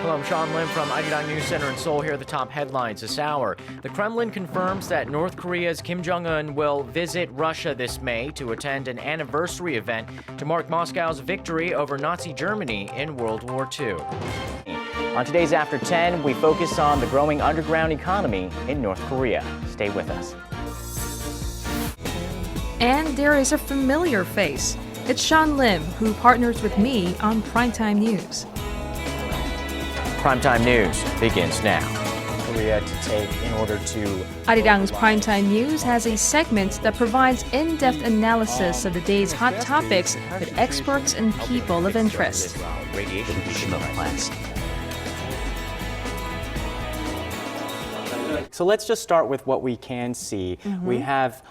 Hello, I'm Sean Lim from Arirang News Center in Seoul. Here are the top headlines this hour. The Kremlin confirms that North Korea's Kim Jong-un will visit Russia this May to attend an anniversary event to mark Moscow's victory over Nazi Germany in World War II. On today's After 10, we focus on the growing underground economy in North Korea. Stay with us. And there is a familiar face. It's Sean Lim, who partners with me on Primetime News. Primetime News begins now. Korea to take in order to... Arirang's Primetime News has a segment that provides in-depth analysis of the day's hot topics with experts and people of interest. So let's just start with what we can see. We have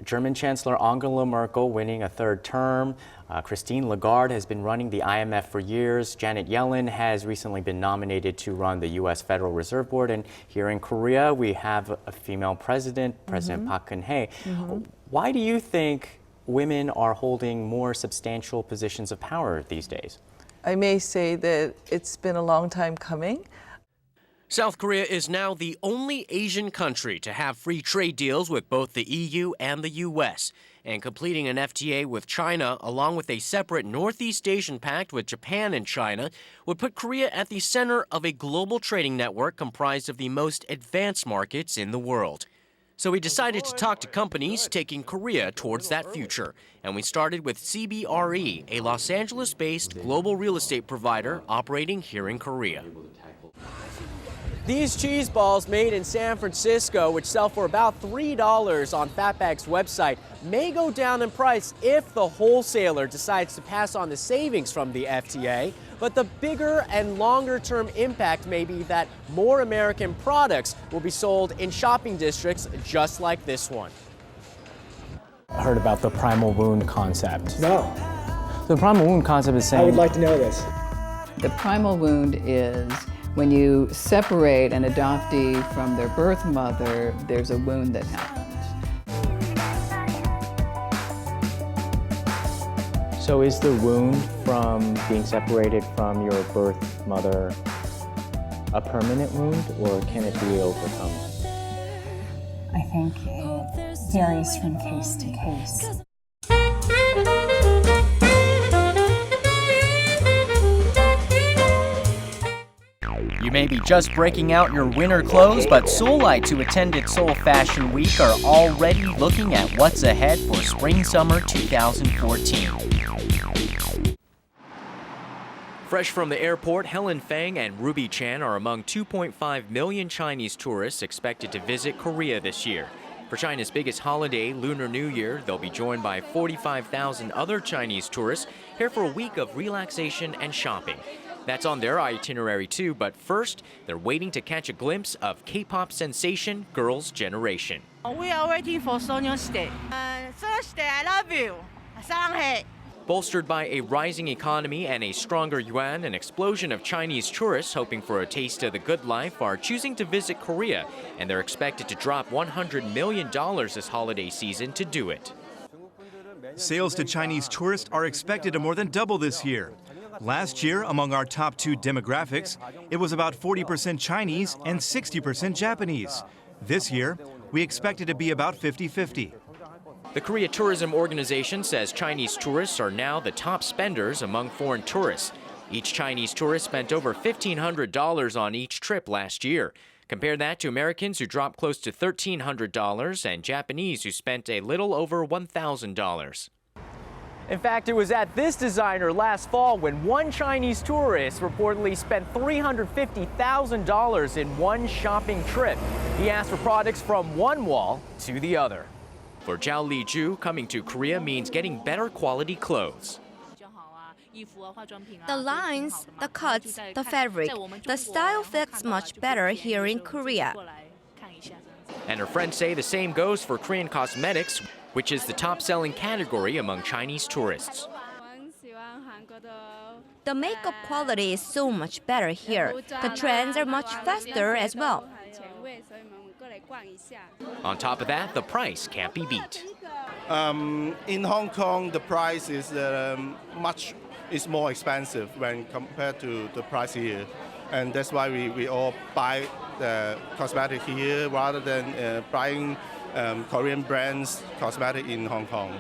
German Chancellor Angela Merkel winning a third term. Christine Lagarde has been running the IMF for years. Janet Yellen has recently been nominated to run the U.S. Federal Reserve Board. And here in Korea, we have a female president, President Park Geun-hye. Why do you think women are holding more substantial positions of power these days? I may say that it's been a long time coming. South Korea is now the only Asian country to have free trade deals with both the EU and the U.S. And completing an FTA with China, along with a separate Northeast Asian pact with Japan and China, would put Korea at the center of a global trading network comprised of the most advanced markets in the world. So we decided to talk to companies taking Korea towards that future. And we started with CBRE, a Los Angeles-based global real estate provider operating here in Korea. These cheese balls made in San Francisco, which sell for about $3 on Fatbag's website, may go down in price if the wholesaler decides to pass on the savings from the FTA. But the bigger and longer-term impact may be that more American products will be sold in shopping districts just like this one. I heard about the primal wound concept. No. The primal wound concept is saying... I would like to know this. The primal wound is when you separate an adoptee from their birth mother, there's a wound that happens. So is the wound from being separated from your birth mother a permanent wound, or can it be overcome? I think it varies from case to case. You may be just breaking out your winter clothes, but Seoulites who attended Seoul Fashion Week are already looking at what's ahead for Spring-Summer 2014. Fresh from the airport, Helen Fang and Ruby Chan are among 2.5 million Chinese tourists expected to visit Korea this year. For China's biggest holiday, Lunar New Year, they'll be joined by 45,000 other Chinese tourists here for a week of relaxation and shopping. That's on their itinerary too, but first, they're waiting to catch a glimpse of K-pop sensation Girls' Generation. We are waiting for Sonyeon's Day. Sonyeon's Day, I love you. 사랑해. Bolstered by a rising economy and a stronger yuan, an explosion of Chinese tourists hoping for a taste of the good life are choosing to visit Korea, and they're expected to drop $100 million this holiday season to do it. Sales to Chinese tourists are expected to more than double this year. Last year, among our top two demographics, it was about 40% Chinese and 60% Japanese. This year, we expect it to be about 50-50. The Korea Tourism Organization says Chinese tourists are now the top spenders among foreign tourists. Each Chinese tourist spent over $1,500 on each trip last year. Compare that to Americans who dropped close to $1,300 and Japanese who spent a little over $1,000. In fact, it was at this designer last fall when one Chinese tourist reportedly spent $350,000 in one shopping trip. He asked for products from one wall to the other. For Zhao Liju, coming to Korea means getting better quality clothes. The lines, the cuts, the fabric, the style fits much better here in Korea. And her friends say the same goes for Korean cosmetics, which is the top-selling category among Chinese tourists. The makeup quality is so much better here. The trends are much faster as well. On top of that, the price can't be beat. In Hong Kong, the price is more expensive when compared to the price here. And that's why we all buy the cosmetic here rather than buying Korean brands cosmetic in Hong Kong.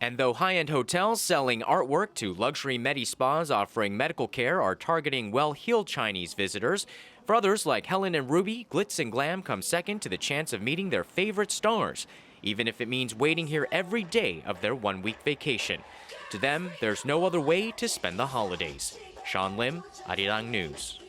And though high-end hotels selling artwork to luxury medi-spas offering medical care are targeting well-heeled Chinese visitors, for others like Helen and Ruby, glitz and glam come second to the chance of meeting their favorite stars, even if it means waiting here every day of their one-week vacation. To them, there's no other way to spend the holidays. Sean Lim, Arirang News.